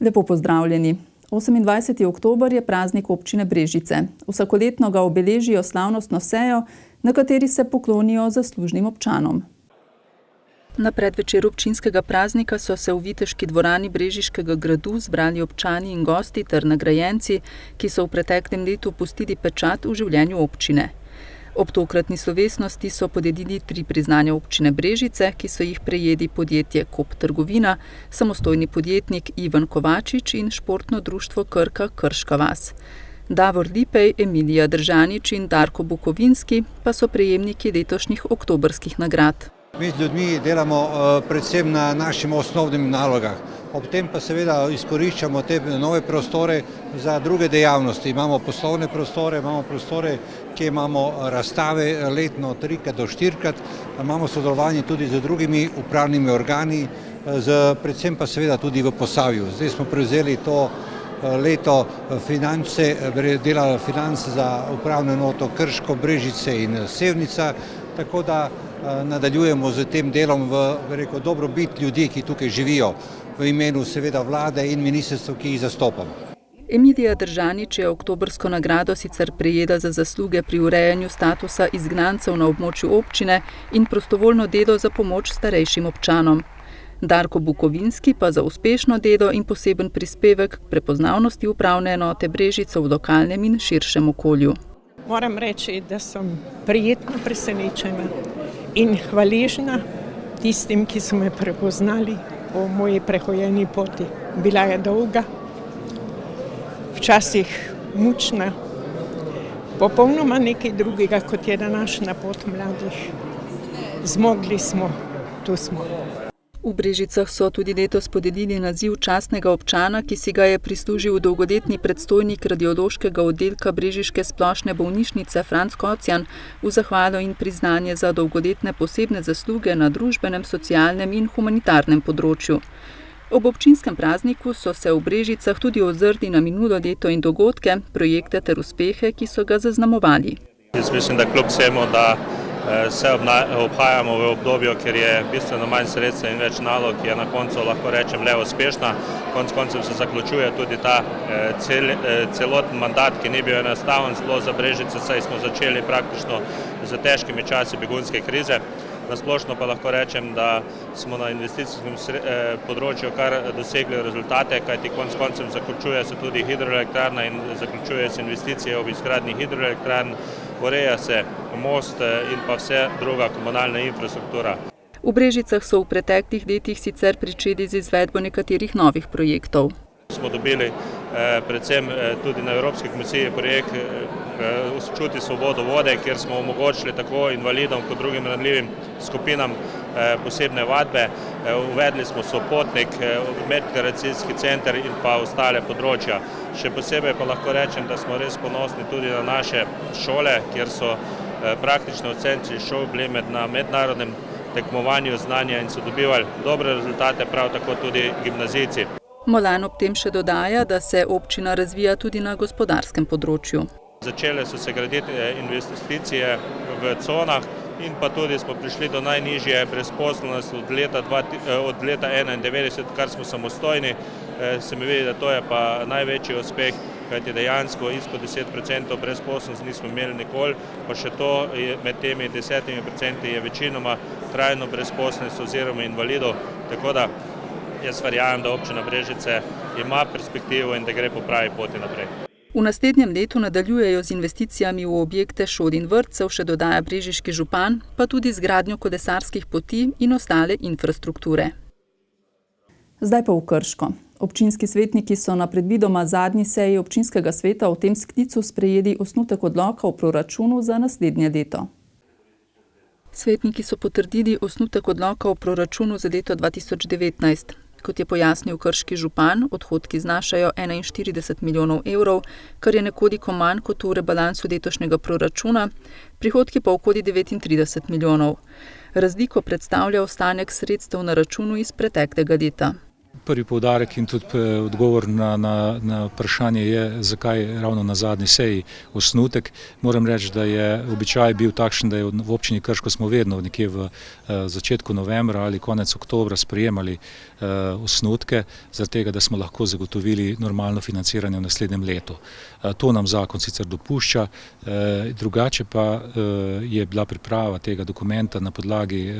Lepo pozdravljeni. 28. oktober je praznik občine Brežice. Vsakoletno ga obeležijo slavnostno sejo, na kateri se poklonijo zaslužnim občanom. Na predvečer občinskega praznika so se v viteški dvorani Brežiškega gradu zbrali občani in gosti ter nagrajenci, ki so v preteklem letu pustili pečat v življenju občine. Ob tokratni slovesnosti so podelili 3 priznanja občine Brežice, ki so jih prejeli podjetje Kop Trgovina, samostojni podjetnik Ivan Kovačič in športno društvo Krka Krška vas. Davor Lipej, Emilija Držanič in Darko Bukovinski pa so prejemniki letošnjih oktobrskih nagrad. Mi z ljudmi delamo predvsem na našim osnovnim nalogah. Ob tem pa seveda izkoriščamo te nove prostore za druge dejavnosti. Imamo poslovne prostore, imamo prostore, kjer imamo razstave letno 3-krat do 4-krat, imamo sodelovanje tudi z drugimi upravnimi organi, predvsem pa seveda tudi v Posavju. Zdaj smo prevzeli to leto dela finance za upravno enoto Krško, Brežice in Sevnica, tako da nadaljujemo z tem delom v dobrobit ljudi, ki tukaj živijo, v imenu seveda vlade in ministrstva, ki jih zastopam. Emilija Držanič je oktobrsko nagrado sicer prejela za zasluge pri urejanju statusa izgnancev na območju občine in prostovoljno delo za pomoč starejšim občanom. Darko Bukovinski pa za uspešno delo in poseben prispevek k prepoznavnosti upravne enote Brežice v lokalnem in širšem okolju. Moram reči, da sem prijetno presenečena in hvaležna tistim, ki so me prepoznali po moji prehojeni poti. Bila je dolga, včasih mučna, popolnoma nekaj drugega, kot je današnja pot mladih. Zmogli smo, tu smo. V Brežicah so tudi letos podelili naziv častnega občana, ki si ga je prislužil dolgoletni predstojnik radiološkega oddelka Brežiške splošne bolnišnice Franc Kocjan v zahvalo in priznanje za dolgoletne posebne zasluge na družbenem, socialnem in humanitarnem področju. Ob občinskem prazniku so se v Brežicah tudi ozrli na minulo leto in dogodke, projekte ter uspehe, ki so ga zaznamovali. Jaz mislim, da kljub vsemu, da se obhajamo v obdobju, ker je bistveno manj sredstev in več nalog, je na koncu, lahko rečem, le uspešna. Konec koncev se zaključuje tudi ta celoten mandat, ki ni bil enostaven zelo za Brežice, saj smo začeli praktično z težkimi časi begunske krize. Nasplošno pa lahko rečem, da smo na investicijskem področju kar dosegli rezultate, kajti konec koncev zaključuje se tudi hidroelektrarna in zaključuje se investicije ob izgradnji hidroelektrarn, ureja se most in pa vse druga komunalna infrastruktura. V Brežicah so v preteklih letih sicer pričeli z izvedbo nekaterih novih projektov. Smo dobili predvsem tudi na Evropski komisiji projekt Čuti svobodo vode, kjer smo omogočili tako invalidom kot drugim ranljivim skupinam posebne vadbe. Uvedli smo sopotnik, medgeneracijski center in pa ostale področja. Še posebej pa lahko rečem, da smo res ponosni tudi na naše šole, kjer so praktično učenci šol bili na mednarodnem tekmovanju znanja in so dobivali dobre rezultate, prav tako tudi gimnazijci. Molan ob tem še dodaja, da se občina razvija tudi na gospodarskem področju. Začele so se graditi investicije v conah in pa tudi smo prišli do najnižje brezposelnosti od leta 1991, kar smo samostojni. Se mi vidi, da to je pa največji uspeh, kajti dejansko izpod 10% brezposelnosti nismo imeli nikoli, pa še to med temi 10% je večinoma trajno brezposelnost oziroma invalidov, tako da jaz verjamem, da občina Brežice ima perspektivo in da gre po pravi poti naprej. V naslednjem letu nadaljujejo z investicijami v objekte šol in vrtcev, še dodaja brežiški župan, pa tudi z gradnjo kolesarskih poti in ostale infrastrukture. Zdaj pa v Krško. Občinski svetniki so na predvidoma zadnji seji občinskega sveta v tem sklicu sprejeli osnutek odloka o proračunu za naslednje leto. Svetniki so potrdili osnutek odloka o proračunu za leto 2019. Kot je pojasnil krški župan, odhodki znašajo 41 milijonov evrov, kar je nekoliko manj kot v rebalansu letošnjega proračuna, prihodki pa okoli 39 milijonov. Razliko predstavlja ostanek sredstev na računu iz preteklega leta. Prvi poudarek in tudi odgovor na vprašanje je, zakaj ravno na zadnji seji osnutek. Moram reči, da je običaj bil takšen, da je v občini Krško smo vedno nekje v začetku novembra ali konec oktobra sprejemali osnutke, zaradi tega, da smo lahko zagotovili normalno financiranje v naslednjem letu. To nam zakon sicer dopušča, drugače pa je bila priprava tega dokumenta na podlagi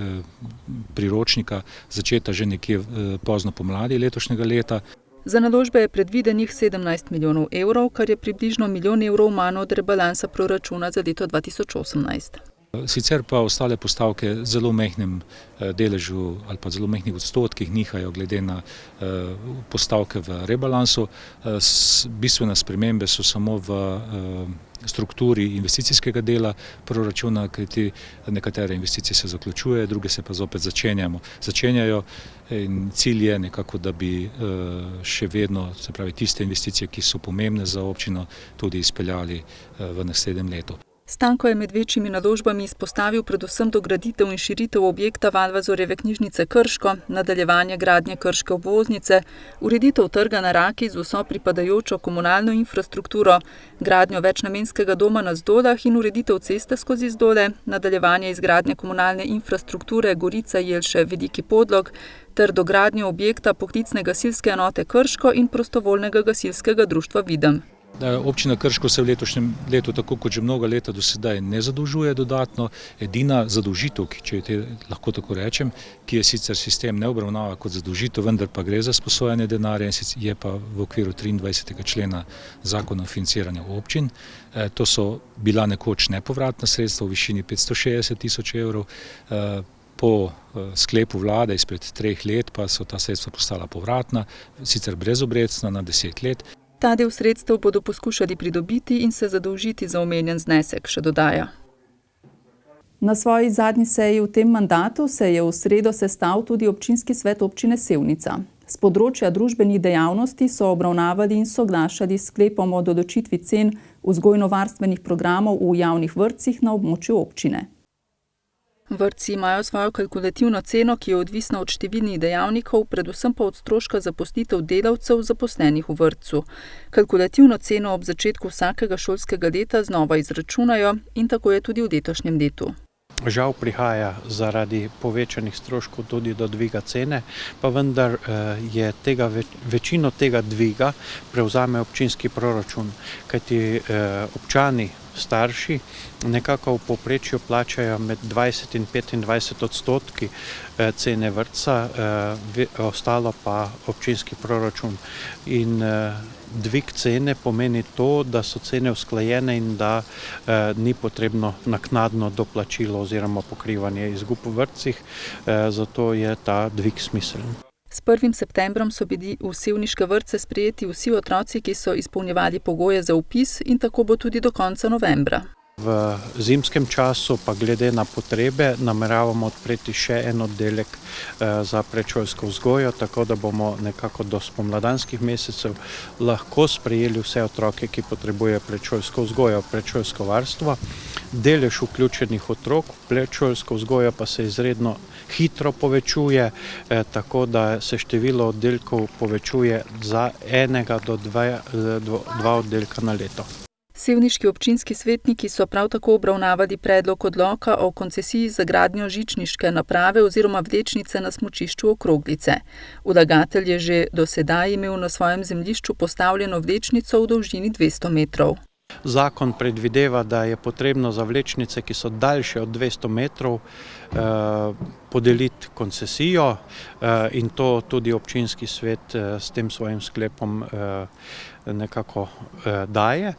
priročnika začeta že nekje pozno pomladi letošnjega leta. Za naložbe je predvidenih 17 milijonov evrov, kar je približno milijon evrov manj od rebalansa proračuna za leto 2018. Sicer pa ostale postavke zelo mehnem deležu ali pa zelo mehnih odstotkih nihajo glede na postavke v rebalansu. Bistvene spremembe so samo v strukturi investicijskega dela proračuna, kajti nekatere investicije se zaključujejo, druge se pa zopet začenjajo in cilj je nekako, da bi še vedno, se pravi, tiste investicije, ki so pomembne za občino, tudi izpeljali v naslednjem letu. Stanko je med večjimi naložbami izpostavil predvsem dograditev in širitev objekta Valvazorjeve knjižnice Krško, nadaljevanje gradnje krške obvoznice, ureditev trga na Raki z vso pripadajočo komunalno infrastrukturo, gradnjo večnamenskega doma na Zdolah in ureditev ceste skozi Zdole, nadaljevanje izgradnje komunalne infrastrukture Gorica Jelše Veliki Podlog ter dogradnjo objekta poklicne gasilske enote Krško in prostovoljnega gasilskega društva Videm. Občina Krško se v letošnjem letu, tako kot že mnoga leta do sedaj, ne zadolžuje dodatno. Edina zadolžitev, če lahko tako rečem, ki je sicer sistem ne obravnava kot zadolžitev, vendar pa gre za sposojanje denarja, je pa v okviru 23. člena zakona o financiranju občin. To so bila nekoč nepovratna sredstva v višini 560 tisoč evrov. Po sklepu vlade izpred 3 let pa so ta sredstva postala povratna, sicer brezobrestna na 10 let. Ta del sredstev bodo poskušali pridobiti in se zadolžiti za omenjen znesek, še dodaja. Na svoji zadnji seji v tem mandatu se je v sredo sestal tudi občinski svet občine Sevnica. Z področja družbenih dejavnosti so obravnavali in soglašali s sklepom o določitvi cen vzgojno-varstvenih programov v javnih vrtcih na območju občine. Vrtci imajo svojo kalkulativno ceno, ki je odvisna od številnih dejavnikov, predvsem pa od stroška zaposlitev delavcev zaposlenih v vrtcu. Kalkulativno ceno ob začetku vsakega šolskega leta znova izračunajo in tako je tudi v letošnjem letu. Žal prihaja zaradi povečanih stroškov tudi do dviga cene, pa vendar je večino tega dviga prevzame občinski proračun, kajti občani, starši nekako v povprečju plačajo med 20 in 25 odstotki cene vrtca, ostalo pa občinski proračun. In dvig cene pomeni to, da so cene usklajene in da ni potrebno naknadno doplačilo oziroma pokrivanje izgub v vrtcih, zato je ta dvig smiseln. S 1. septembrom so bili v sevniške vrtce sprejeti vsi otroci, ki so izpolnjevali pogoje za vpis in tako bo tudi do konca novembra. V zimskem času pa glede na potrebe nameravamo odpreti še en oddelek za predšolsko vzgojo, tako da bomo nekako do spomladanskih mesecev lahko sprejeli vse otroke, ki potrebujejo predšolsko vzgojo, predšolsko varstvo. Delež vključenih otrok v predšolsko vzgojo pa se izredno hitro povečuje, tako da se število oddelkov povečuje za 1 do 2 oddelka na leto. Sevniški občinski svetniki so prav tako obravnavali predlog odloka o koncesiji za gradnjo žičniške naprave oziroma vlečnice na smučišču Okroglice. Vlagatelj je že do sedaj imel na svojem zemljišču postavljeno vlečnico v dolžini 200 metrov. Zakon predvideva, da je potrebno za vlečnice, ki so daljše od 200 metrov, podeliti koncesijo in to tudi občinski svet s tem svojim sklepom nekako daje,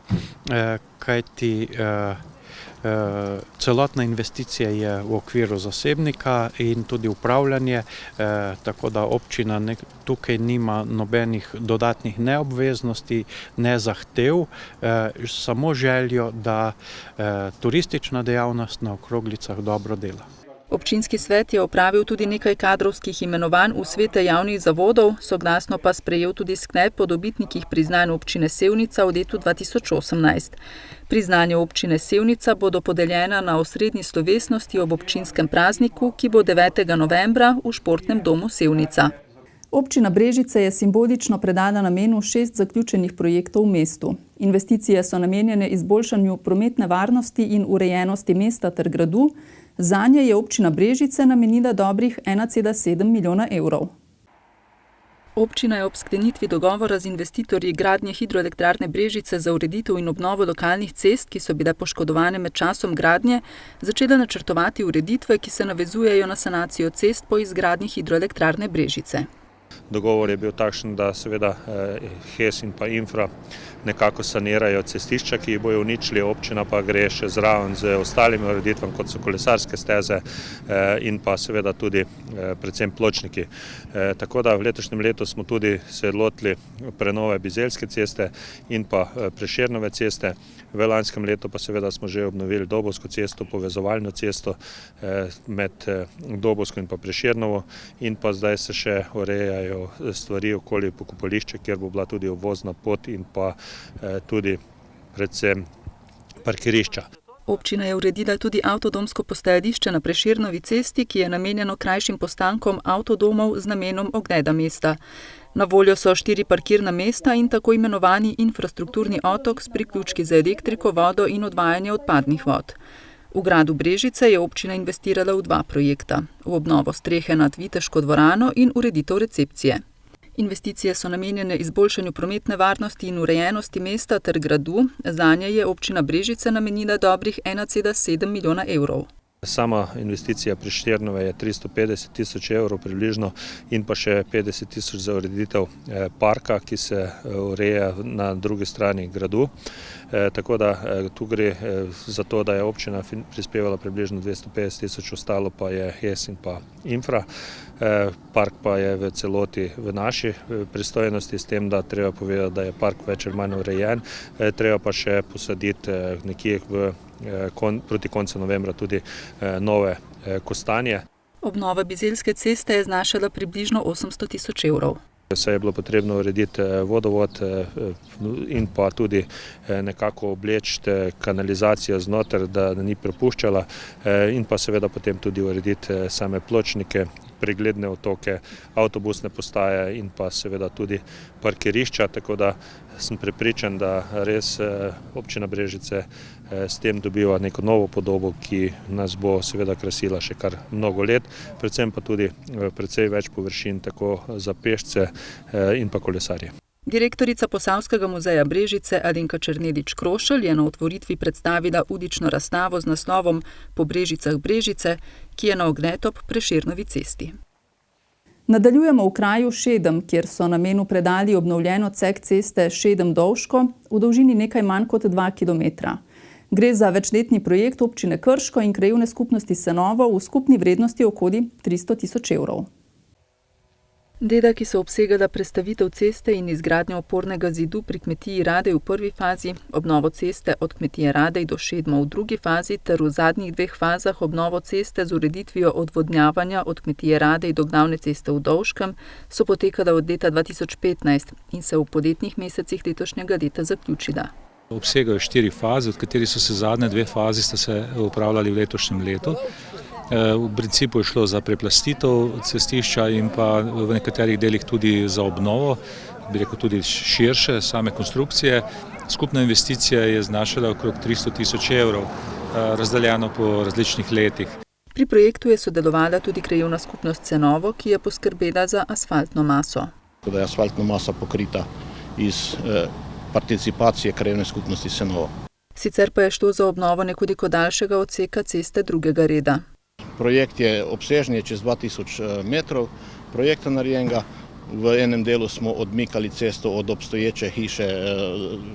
kajti celotna investicija je v okviru zasebnika in tudi upravljanje, tako da občina tukaj nima nobenih dodatnih neobveznosti, ne zahtev, samo željo, da turistična dejavnost na Okroglicah dobro dela. Občinski svet je opravil tudi nekaj kadrovskih imenovanj v svete javnih zavodov, soglasno pa sprejel tudi sklep o dobitnikih priznanj občine Sevnica v letu 2018. Priznanja občine Sevnica bodo podeljena na osrednji slovesnosti ob občinskem prazniku, ki bo 9. novembra v športnem domu Sevnica. Občina Brežice je simbolično predala namenu 6 zaključenih projektov v mestu. Investicije so namenjene izboljšanju prometne varnosti in urejenosti mesta ter gradu. Zanje je občina Brežice namenila dobrih 1,7 milijona evrov. Občina je ob sklenitvi dogovora z investitorji gradnje hidroelektrarne Brežice za ureditev in obnovo lokalnih cest, ki so bile poškodovane med časom gradnje, začela načrtovati ureditve, ki se navezujejo na sanacijo cest po izgradnji hidroelektrarne Brežice. Dogovor je bil takšen, da seveda HES in pa Infra nekako sanirajo cestišča, ki jih bojo uničili, občina pa gre še zraven z ostalimi ureditvami, kot so kolesarske steze in pa seveda tudi predvsem pločniki. Tako da v letošnjem letu smo tudi se lotili prenove Bizeljske ceste in pa Prešernove ceste. V lanskem letu pa seveda smo že obnovili Dobovsko cesto, povezovalno cesto med Dobovsko in pa Prešernovo in pa zdaj se še urejajo stvari okoli pokopališča, kjer bo bila tudi obvozna pot in pa tudi predvsem parkirišča. Občina je uredila tudi avtodomsko postajališče na Prešernovi cesti, ki je namenjeno krajšim postankom avtodomov z namenom ogleda mesta. Na voljo so 4 parkirna mesta in tako imenovani infrastrukturni otok s priključki za elektriko, vodo in odvajanje odpadnih vod. V gradu Brežice je občina investirala v 2 projekta, v obnovo strehe nad Viteško dvorano in ureditev recepcije. Investicije so namenjene izboljšanju prometne varnosti in urejenosti mesta ter gradu. Zanje je občina Brežice namenila dobrih 1,7 milijona evrov. Sama investicija Prešernove je 350 tisoč evrov približno in pa še 50 tisoč za ureditev parka, ki se ureja na drugi strani gradu. Tako da tu gre za to, da je občina prispevala približno 250 tisoč, ostalo pa je HES in pa Infra. Park pa je v celoti v naši pristojnosti, s tem, da treba povedati, da je park več ali manj urejen. Treba pa še posaditi nekje proti koncu novembra tudi nove kostanje. Obnova Bizeljske ceste je znašala približno 800 tisoč evrov. Se je bilo potrebno urediti vodovod in pa tudi nekako obleči kanalizacijo znotraj, da ni prepuščala in pa seveda potem tudi urediti same pločnike, pregledne otoke, avtobusne postaje in pa seveda tudi parkirišča, tako da sem prepričan, da res občina Brežice s tem dobiva neko novo podobo, ki nas bo seveda krasila še kar mnogo let, predvsem pa tudi precej več površin tako za pešce in pa kolesarje. Direktorica Posavskega muzeja Brežice Alenka Černelič-Krošelj je na otvoritvi predstavila ulično razstavo z naslovom Po Brežicah Brežice, ki je na ogled ob Prešernovi cesti. Nadaljujemo v kraju Šedem, kjer so namenu predali obnovljen odsek ceste Šedem-Dovško v dolžini nekaj manj kot 2 kilometra. Gre za večletni projekt občine Krško in krajevne skupnosti Senovo v skupni vrednosti okoli 300 tisoč evrov. Dela, ki so obsegala prestavitev ceste in izgradnjo opornega zidu pri kmetiji Radej v prvi fazi, obnovo ceste od kmetije Radej do Šedma v drugi fazi ter v zadnjih 2 fazah obnovo ceste z ureditvijo odvodnjavanja od kmetije Radej do glavne ceste v Dovškem, so potekala od leta 2015 in se v poletnih mesecih letošnjega leta zaključila. Obsegajo 4 faze, od katerih so se zadnje 2 fazi sta se upravljali v letošnjem letu. V principu je šlo za preplastitev cestišča in pa v nekaterih delih tudi za obnovo, bi rekel tudi širše same konstrukcije. Skupna investicija je znašala okrog 300 tisoč evrov, razdeljeno po različnih letih. Pri projektu je sodelovala tudi krajevna skupnost Senovo, ki je poskrbela za asfaltno maso. Da je asfaltna masa pokrita iz participacije krajevne skupnosti Senovo. Sicer pa je šlo za obnovo nekoliko daljšega odseka ceste drugega reda. Projekt je obsežen, je čez 2000 metrov projekta narejenega. V enem delu smo odmikali cesto od obstoječe hiše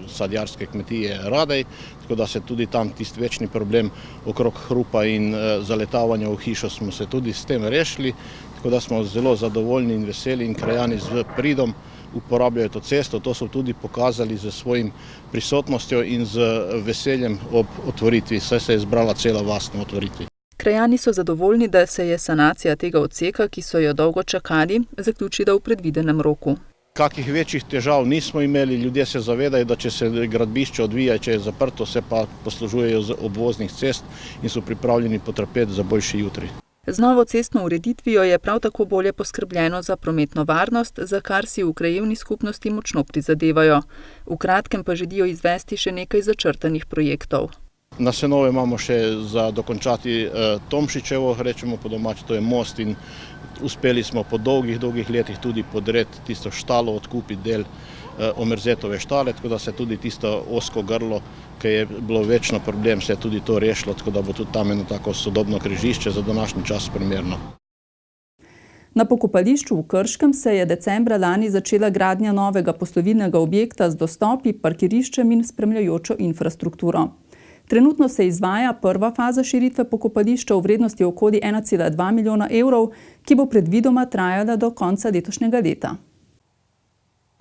sadjarske kmetije Radej, tako da se tudi tam tisti večni problem okrog hrupa in zaletavanja v hišo smo se tudi s tem rešili, tako da smo zelo zadovoljni in veseli in krajani z pridom uporabljajo to cesto. To so tudi pokazali z svojim prisotnostjo in z veseljem ob otvoritvi, saj se je zbrala cela vas na otvoritvi. Krajani so zadovoljni, da se je sanacija tega odseka, ki so jo dolgo čakali, zaključila v predvidenem roku. Kakih večjih težav nismo imeli, ljudje se zavedajo, da če se gradbišče odvija, če je zaprto, se pa poslužujejo z obvoznih cest in so pripravljeni potrpeti za boljši jutri. Z novo cestno ureditvijo je prav tako bolje poskrbljeno za prometno varnost, za kar si v krajevni skupnosti močno prizadevajo. V kratkem pa želijo izvesti še nekaj začrtanih projektov. Na Senovi imamo še za dokončati Tomšičevo, rečemo po domači, to je most, in uspeli smo po dolgih letih tudi podreti tisto štalo, odkupiti del Omerzetove štale, tako da se tudi tisto ozko grlo, ki je bilo večno problem, se je tudi to rešilo, tako da bo tudi tam eno tako sodobno križišče za današnji čas primerno. Na pokopališču v Krškem se je decembra lani začela gradnja novega poslovilnega objekta z dostopi, parkiriščem in spremljajočo infrastrukturo. Trenutno se izvaja prva faza širitve pokopališča v vrednosti okoli 1,2 milijona evrov, ki bo predvidoma trajala do konca letošnjega leta.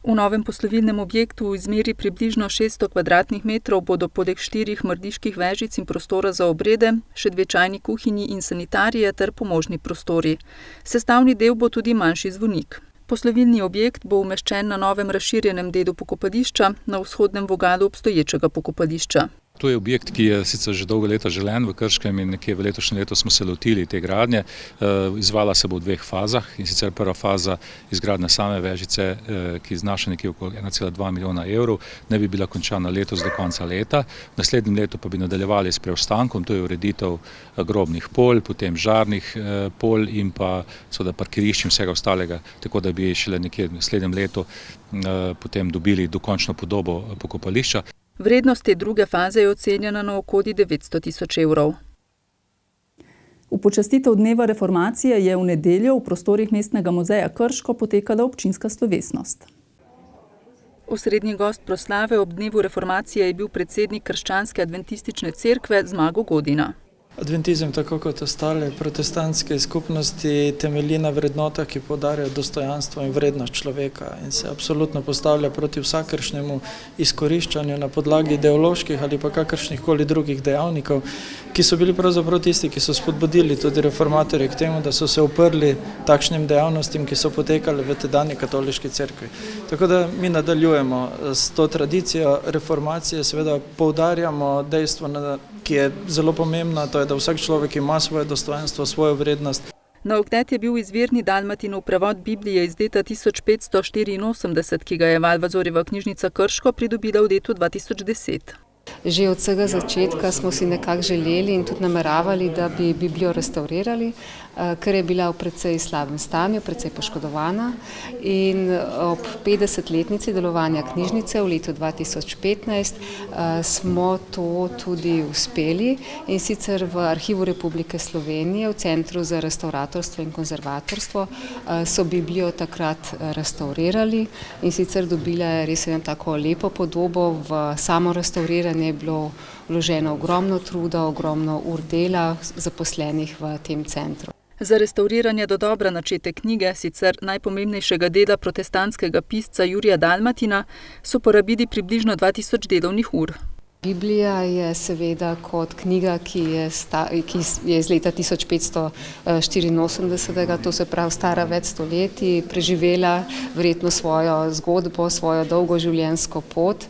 V novem poslovilnem objektu v izmeri približno 600 kvadratnih metrov bodo poleg 4 mrdiških vežic in prostora za obrede, še 2 čajni kuhinji in sanitarije ter pomožni prostori. Sestavni del bo tudi manjši zvonik. Poslovilni objekt bo umeščen na novem razširjenem delu pokopališča na vzhodnem vogalu obstoječega pokopališča. To je objekt, ki je sicer že dolgo leta želen v Krškem in nekje v letošnjem letu smo se lotili te gradnje. Izvala se bo v 2 fazah, in sicer prva faza izgradnja same vežice, ki znaša nekje okoli 1,2 milijona evrov, ne bi bila končana letos do konca leta. V naslednjem letu pa bi nadaljevali s preostankom, to je ureditev grobnih polj, potem žarnih polj in pa seveda parkirišč in vsega ostalega, tako da bi šele nekje v naslednjem letu potem dobili dokončno podobo pokopališča. Vrednost te druge faze je ocenjena na okoli 900 tisoč evrov. V počastitev dneva reformacije je v nedeljo v prostorih Mestnega muzeja Krško potekala občinska slovesnost. Osrednji gost proslave ob dnevu reformacije je bil predsednik Krščanske adventistične cerkve Zmago Godina. Adventizem, tako kot ostale protestantske skupnosti, temelji na vrednotah, ki poudarjajo dostojanstvo in vrednost človeka in se absolutno postavlja proti vsakršnemu izkoriščanju na podlagi ideoloških ali pa kakršnih koli drugih dejavnikov, ki so bili pravzaprav tisti, ki so spodbudili tudi reformatorje k temu, da so se uprli takšnim dejavnostim, ki so potekale v tedanji katoliški cerkvi. Tako da mi nadaljujemo s to tradicijo reformacije, seveda poudarjamo dejstvo, ki je zelo pomembno, to je, da vsak človek ima svoje dostojanstvo, svojo vrednost. Na ogled je bil izvirni Dalmatinov prevod Biblije iz leta 1584, ki ga je Valvazorjeva knjižnica Krško pridobila v letu 2010. Že od vsega začetka smo si nekako želeli in tudi nameravali, da bi Biblijo restavrirali, ker je bila v precej slabem stanju, precej poškodovana, in ob 50-letnici delovanja knjižnice v letu 2015 smo to tudi uspeli, in sicer v Arhivu Republike Slovenije v Centru za restavratorstvo in konzervatorstvo so Biblijo takrat restavrirali, in sicer dobila je res eno tako lepo podobo. V samo restauriranje je bilo vloženo ogromno truda, ogromno ur dela zaposlenih v tem centru. Za restavriranje dodobra načete knjige, sicer najpomembnejšega dela protestantskega pisca Jurija Dalmatina, so porabili približno 2000 delovnih ur. Biblija je seveda kot knjiga, ki je iz leta 1584, to se pravi stara več stoletij, preživela verjetno svojo zgodbo, svojo dolgo življenjsko pot.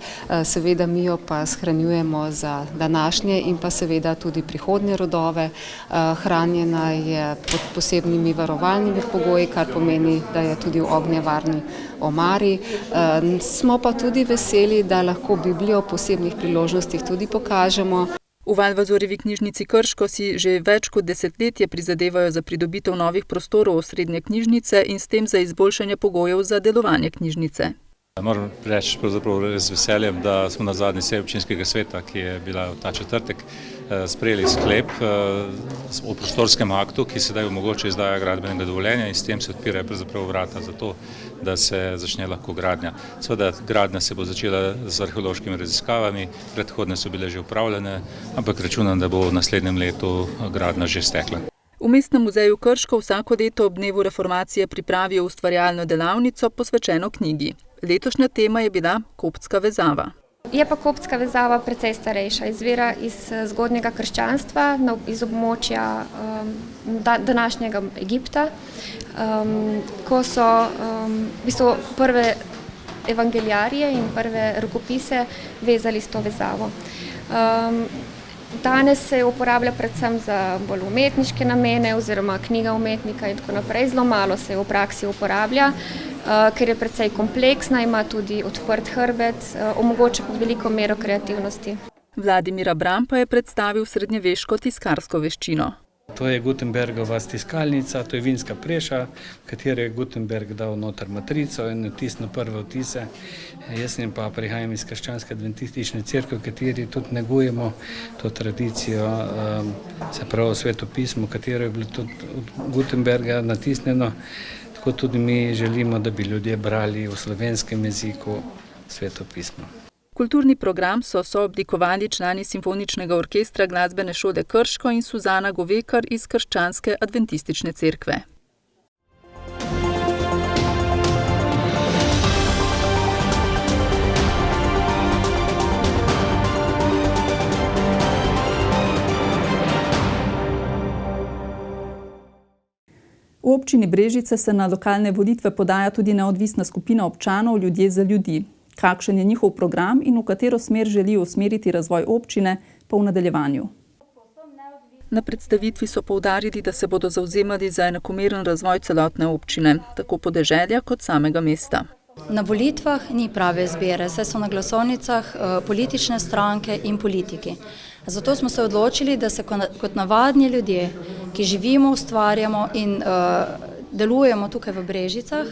Seveda mi jo pa shranjujemo za današnje in pa seveda tudi prihodnje rodove. Hranjena je pod posebnimi varovalnimi pogoji, kar pomeni, da je tudi v ognjevarni omari. Smo pa tudi veseli, da lahko Biblijo v posebnih priložnostih tudi pokažemo. V Valvazorjevi knjižnici Krško si že več kot desetletje prizadevajo za pridobitev novih prostorov osrednje knjižnice in s tem za izboljšanje pogojev za delovanje knjižnice. Moram reči z veseljem, da smo na zadnji seji občinskega sveta, ki je bila v ta četrtek, sprejeli sklep o prostorskem aktu, ki sedaj omogoča izdajo gradbenega dovoljenja, in s tem se odpirajo pravzaprav vrata za to, da se začne lahko gradnja. Seveda gradnja se bo začela z arheološkimi raziskavami, predhodne so bile že upravljene, ampak računam, da bo v naslednjem letu gradnja že stekla. V Mestnem muzeju Krško vsako leto ob dnevu reformacije pripravijo ustvarjalno delavnico posvečeno knjigi. Letošnja tema je bila koptska vezava. Je pa koptska vezava precej starejša, izvira iz zgodnjega krščanstva, iz območja današnjega Egipta, ko so v bistvu prve evangelijarije in prve rokopise vezali s to vezavo. Danes se jo uporablja predvsem za bolj umetniške namene oziroma knjiga umetnika in tako naprej. Zelo malo se jo v praksi uporablja, ker je precej kompleksna, ima tudi odprt hrbet, omogoča pa veliko mero kreativnosti. Vladimir Abram pa je predstavil srednjeveško tiskarsko veščino. To je Gutenbergova stiskalnica, to je vinska preša, v katero je Gutenberg dal noter matrico in vtisnil prve vtise. Jaz pa prihajam iz krščanske adventistične cerkve, v kateri tudi negujemo to tradicijo, se pravi Sveto pismo, katero je bilo tudi od Gutenberga natisnjeno. Tako tudi mi želimo, da bi ljudje brali v slovenskem jeziku Sveto pismo. Kulturni program so sooblikovali člani Simfoničnega orkestra Glasbene šole Krško in Suzana Govekar iz krščanske adventistične cerkve. V občini Brežice se na lokalne volitve podaja tudi neodvisna skupina občanov Ljudje za ljudi. Kakšen je njihov program in v katero smer želijo usmeriti razvoj občine, pa v nadaljevanju. Na predstavitvi so poudarili, da se bodo zavzemali za enakomeren razvoj celotne občine, tako podeželja kot samega mesta. Na volitvah ni prave izbire, saj so na glasovnicah politične stranke in politiki. Zato smo se odločili, da se kot navadni ljudje, ki živimo, ustvarjamo in delujemo tukaj v Brežicah,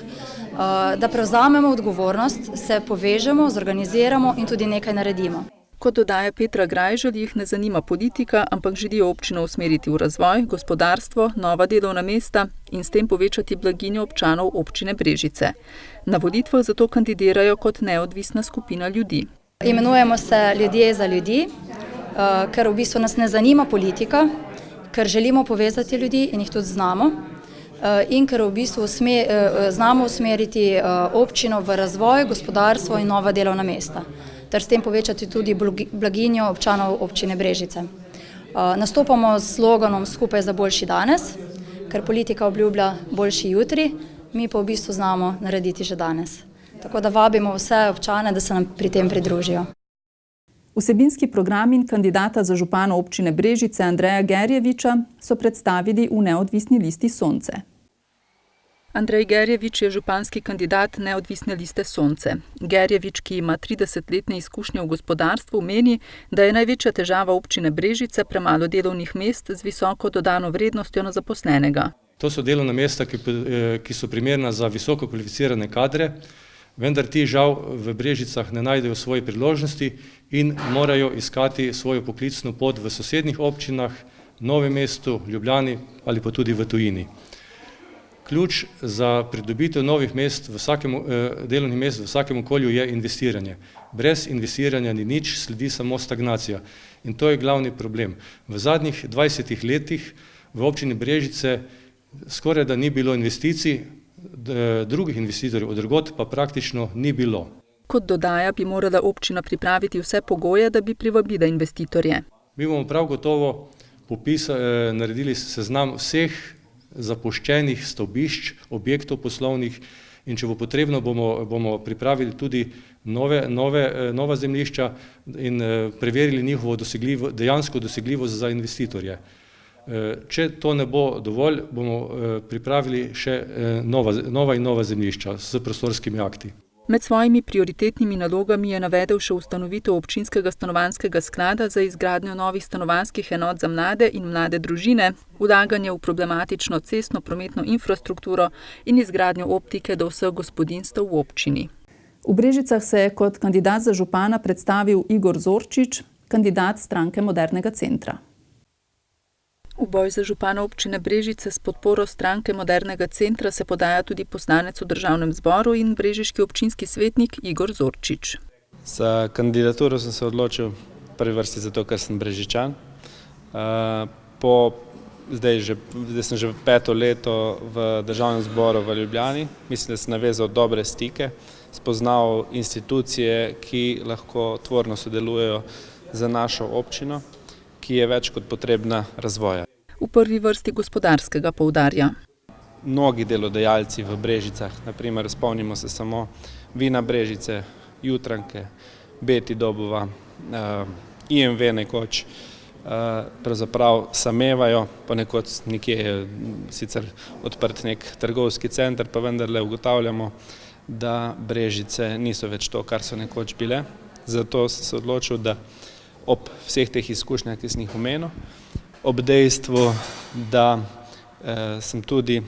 da prevzamemo odgovornost, se povežemo, zorganiziramo in tudi nekaj naredimo. Kot dodaja Petra Grajželj, jih ne zanima politika, ampak želijo občino usmeriti v razvoj, gospodarstvo, nova delovna mesta in s tem povečati blaginjo občanov občine Brežice. Na volitvah zato kandidirajo kot neodvisna skupina ljudi. Imenujemo se Ljudje za ljudi, ker v bistvu nas ne zanima politika, ker želimo povezati ljudi in jih tudi znamo. In ker v bistvu znamo usmeriti občino v razvoj, gospodarstvo in nova delovna mesta, ter s tem povečati tudi blaginjo občanov občine Brežice. Nastopamo s sloganom Skupaj za boljši danes, ker politika obljublja boljši jutri, mi pa v bistvu znamo narediti že danes. Tako da vabimo vse občane, da se nam pri tem pridružijo. Vsebinski program in kandidata za župana občine Brežice Andreja Gerjeviča so predstavili v neodvisni listi Sonce. Andrej Gerjevič je županski kandidat neodvisne liste Sonce. Gerjevič, ki ima 30-letne izkušnje v gospodarstvu, meni, da je največja težava občine Brežice premalo delovnih mest z visoko dodano vrednostjo na zaposlenega. To so delovna mesta, ki so primerna za visoko kvalificirane kadre, vendar ti žal v Brežicah ne najdejo svoje priložnosti in morajo iskati svojo poklicno pot v sosednjih občinah, Novem mestu, Ljubljani ali pa tudi v tujini. Ključ za pridobitev novih mest, delovnih mest v vsakem okolju je investiranje. Brez investiranja ni nič, sledi samo stagnacija. In to je glavni problem. V zadnjih 20 letih v občini Brežice skoraj da ni bilo investicij, drugih investitorjev od drugod pa praktično ni bilo. Kot dodaja, bi morala občina pripraviti vse pogoje, da bi privabila investitorje. Mi bomo prav gotovo naredili seznam vseh zapuščenih stavbišč, objektov poslovnih in če bo potrebno, bomo pripravili tudi nova zemljišča in preverili njihovo dejansko dosegljivost za investitorje. Če to ne bo dovolj, bomo pripravili še nova zemljišča s prostorskimi akti. Med svojimi prioritetnimi nalogami je navedel še ustanovitev občinskega stanovanjskega sklada za izgradnjo novih stanovanjskih enot za mlade in mlade družine, vlaganje v problematično cestno prometno infrastrukturo in izgradnjo optike do vseh gospodinjstev v občini. V Brežicah se je kot kandidat za župana predstavil Igor Zorčič, kandidat stranke Modernega centra. V boj za župana občine Brežice s podporo stranke Modernega centra se podaja tudi poslanec v državnem zboru in brežiški občinski svetnik Igor Zorčič. Za kandidaturo sem se odločil v prvi vrsti zato, ker sem Brežičan. Zdaj sem že 5. leto v državnem zboru v Ljubljani. Mislim, da sem navezal dobre stike, spoznal institucije, ki lahko tvorno sodelujejo za našo občino, ki je več kot potrebna razvoja. V prvi vrsti gospodarskega poudarja. Mnogi delodajalci v Brežicah, naprimer spomnimo se samo Vina Brežice, Jutranke, Beti Dobova, IMV nekoč, pravzaprav samevajo, ponekod nekje je sicer odprt nek trgovski center, pa vendarle ugotavljamo, da Brežice niso več to, kar so nekoč bile. Zato sem se odločil, da ob vseh teh izkušnjah, ki sem jih omenil, ob dejstvu, da sem tudi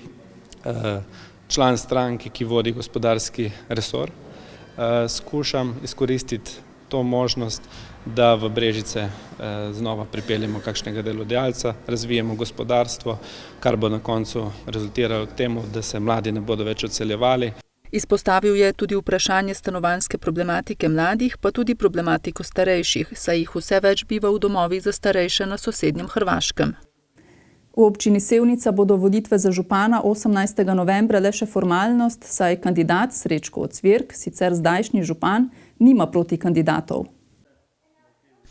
član stranke, ki vodi gospodarski resor, skušam izkoristiti to možnost, da v Brežice znova pripeljemo kakšnega delodajalca, razvijemo gospodarstvo, kar bo na koncu rezultiralo k temu, da se mladi ne bodo več odseljevali. Izpostavil je tudi vprašanje stanovanjske problematike mladih, pa tudi problematiko starejših, saj jih vse več biva v domovih za starejše na sosednjem Hrvaškem. V občini Sevnica bodo volitve za župana 18. novembra le še formalnost, saj kandidat Srečko Ocvirk, sicer zdajšnji župan, nima protikandidatov.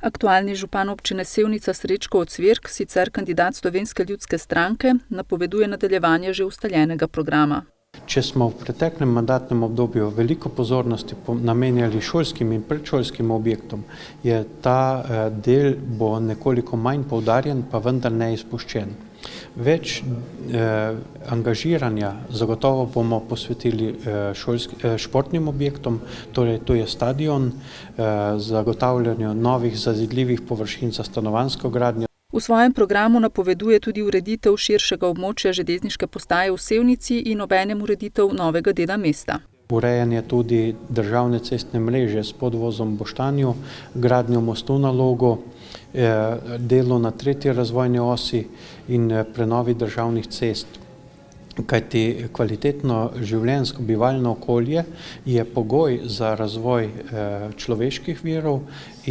Aktualni župan občine Sevnica Srečko Ocvirk, sicer kandidat Slovenske ljudske stranke, napoveduje nadaljevanje že ustaljenega programa. Če smo v preteklem mandatnem obdobju veliko pozornosti namenjali šolskim in predšolskim objektom, je ta del bo nekoliko manj poudarjen, pa vendar ne izpuščen. Več angažiranja zagotovo bomo posvetili športnim objektom, torej to je stadion, zagotavljanju novih zazidljivih površin za stanovanjsko gradnjo. V svojem programu napoveduje tudi ureditev širšega območja železniške postaje v Sevnici in obenem ureditev novega dela mesta. Urejanje tudi državne cestne mreže s podvozom Boštanju, gradnjo mostu na Logu, delo na 3. razvojni osi in prenovi državnih cest. Kajti kvalitetno življenjsko bivalno okolje je pogoj za razvoj človeških virov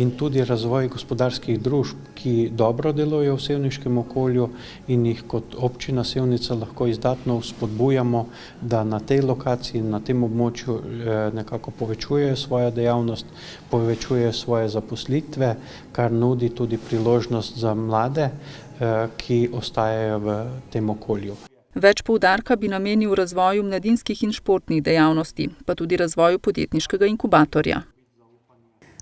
in tudi razvoj gospodarskih družb, ki dobro delujejo v sevniškem okolju in jih kot občina Sevnica lahko izdatno spodbujamo, da na tej lokaciji, na tem območju nekako povečujejo svojo dejavnost, povečujejo svoje zaposlitve, kar nudi tudi priložnost za mlade, ki ostajajo v tem okolju. Več poudarka bi namenil razvoju mladinskih in športnih dejavnosti, pa tudi razvoju podjetniškega inkubatorja.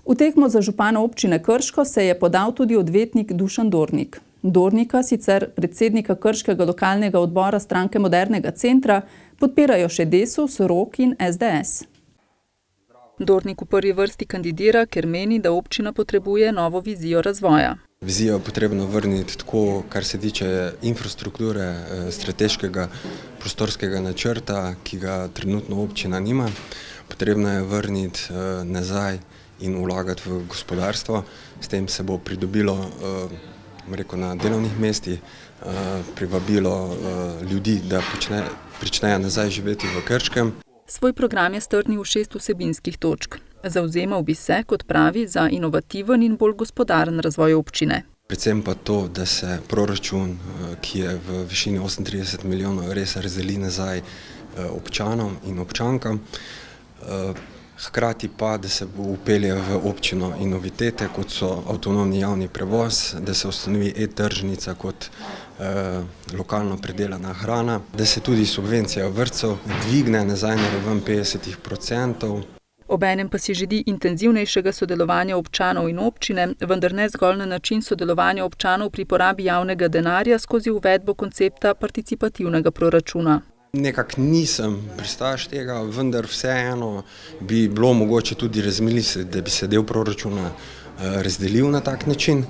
V tekmo za župana občine Krško se je podal tudi odvetnik Dušan Dornik. Dornika, sicer predsednika krškega lokalnega odbora stranke Modernega centra, podpirajo še Desus, ROK in SDS. Dornik v prvi vrsti kandidira, ker meni, da občina potrebuje novo vizijo razvoja. Vizijo je potrebno vrniti tako, kar se tiče infrastrukture, strateškega prostorskega načrta, ki ga trenutno občina nima. Potrebno je vrniti nazaj in vlagati v gospodarstvo. S tem se bo pridobilo na delovnih mestih, privabilo ljudi, da pričnejo nazaj živeti v Krškem. Svoj program je strnil v 6 vsebinskih točk. Zavzemal bi se, kot pravi, za inovativen in bolj gospodaren razvoj občine. Predvsem pa to, da se proračun, ki je v višini 38 milijonov, res razdeli nazaj občanom in občankam. Hkrati pa, da se bo vpelje v občino inovitete, kot so avtonomni javni prevoz, da se ustanovi e-tržnica kot lokalno predelana hrana, da se tudi subvencija vrtcev dvigne nazaj na raven 50%. Obenem pa si želi intenzivnejšega sodelovanja občanov in občine, vendar ne zgolj na način sodelovanja občanov pri porabi javnega denarja skozi uvedbo koncepta participativnega proračuna. Nekako nisem pristaš tega, vendar vseeno bi bilo mogoče tudi razmisliti, da bi se del proračuna razdelil na tak način.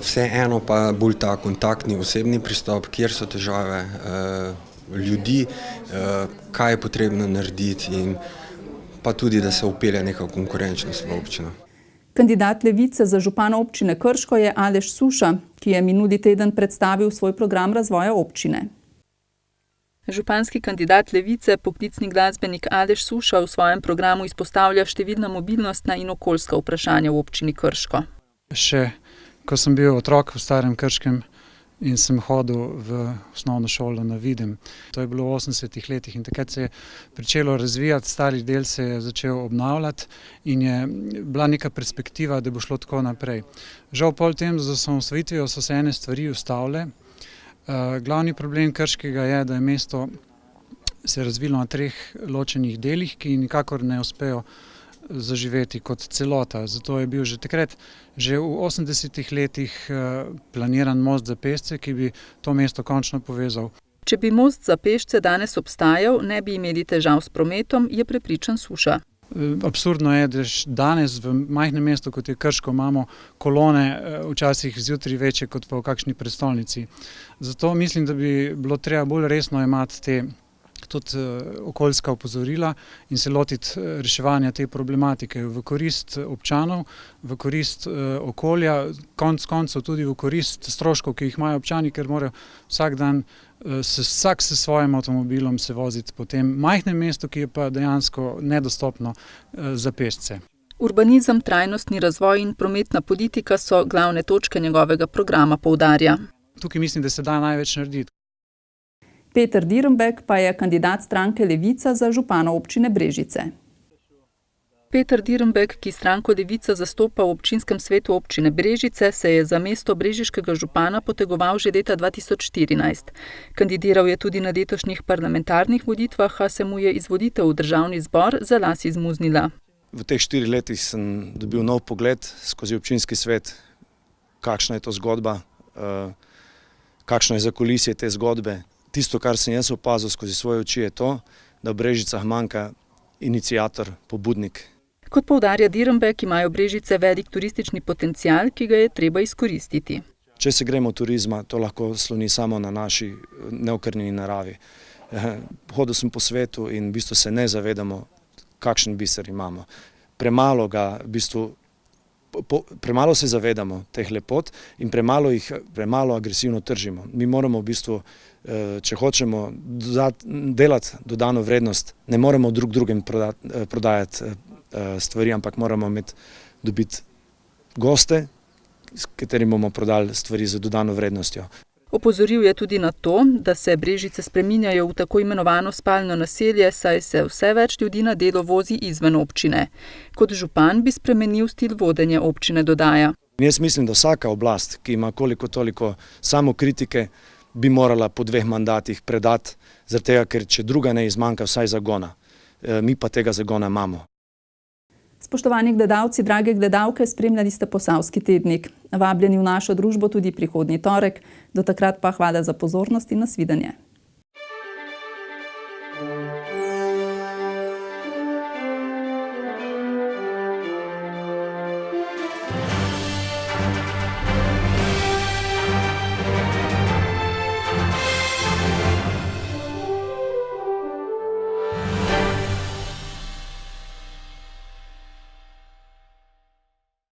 Vseeno pa bolj ta kontaktni osebni pristop, kjer so težave ljudi, kaj je potrebno narediti in pa tudi, da se vpelje neka konkurenčnost v občino. Kandidat Levice za župana občine Krško je Aleš Suša, ki je minuli teden predstavil svoj program razvoja občine. Županski kandidat Levice, poklicni glasbenik Aleš Suša v svojem programu izpostavlja številna mobilnostna in okoljska vprašanja v občini Krško. Še ko sem bil otrok v Starem Krškem in sem hodil v osnovno šolo na Videm. To je bilo v 80-ih letih in takrat se je pričelo razvijati, stari del se je začel obnavljati in je bila neka perspektiva, da bo šlo tako naprej. Žal pol tem z osamosvojitvijo so se ene stvari ustavile. Glavni problem Krškega je, da je mesto se razvilo na 3 ločenih delih, ki nikakor ne uspejo zaživeti kot celota. Zato je bil že takrat, že v 80-ih letih planiran most za pešce, ki bi to mesto končno povezal. Če bi most za pešce danes obstajal, ne bi imeli težav s prometom, je prepričan Suša. Absurdno je, da danes v majhnem mestu, kot je Krško, imamo kolone včasih zjutraj večje kot pa v kakšni prestolnici. Zato mislim, da bi bilo treba bolj resno imati te tudi okoljska opozorila in se lotiti reševanja te problematike v korist občanov, v korist okolja, konec koncev tudi v korist stroškov, ki jih imajo občani, ker morajo vsak dan vsak s svojim avtomobilom se voziti po tem majhnem mestu, ki je pa dejansko nedostopno za pešce. Urbanizem, trajnostni razvoj in prometna politika so glavne točke njegovega programa, poudarja. Tukaj mislim, da se da največ narediti. Peter Direnbeck pa je kandidat stranke Levica za župana občine Brežice. Peter Direnbeck, ki stranko Levica zastopa v občinskem svetu občine Brežice, se je za mesto brežiškega župana potegoval že leta 2014. Kandidiral je tudi na letošnjih parlamentarnih volitvah, a se mu je izvolitev v državni zbor za las izmuznila. V teh 4 letih sem dobil nov pogled skozi občinski svet, kakšna je to zgodba, kakšno je zakulisje te zgodbe. Tisto, kar sem jaz opazil skozi svoje oči, je to, da v Brežicah manjka iniciator, pobudnik. Kot poudarja Direnbeck, imajo Brežice velik turistični potencial, ki ga je treba izkoristiti. Če se gremo turizma, to lahko sloni samo na naši neokrnjeni naravi. Hodil sem po svetu in v bistvu se ne zavedamo, kakšen biser imamo. Premalo se zavedamo teh lepot in premalo agresivno tržimo. Mi moramo v bistvu, če hočemo delati dodano vrednost, ne moremo drug drugim prodajati stvari, ampak moramo dobiti goste, s katerimi bomo prodali stvari z dodano vrednostjo. Opozoril je tudi na to, da se Brežice spreminjajo v tako imenovano spalno naselje, saj se vse več ljudi na delo vozi izven občine. Kot župan bi spremenil stil vodenja občine, dodaja. Jaz mislim, da vsaka oblast, ki ima koliko toliko samokritike, bi morala po 2 mandatih predati, zaradi tega, ker če druga ne izmanjka, vsaj zagona. Mi pa tega zagona imamo. Spoštovani gledalci, drage gledalke, spremljali ste Posavski tednik. Vabljeni v našo družbo tudi prihodnji torek. Do takrat pa hvala za pozornost in nasvidenje.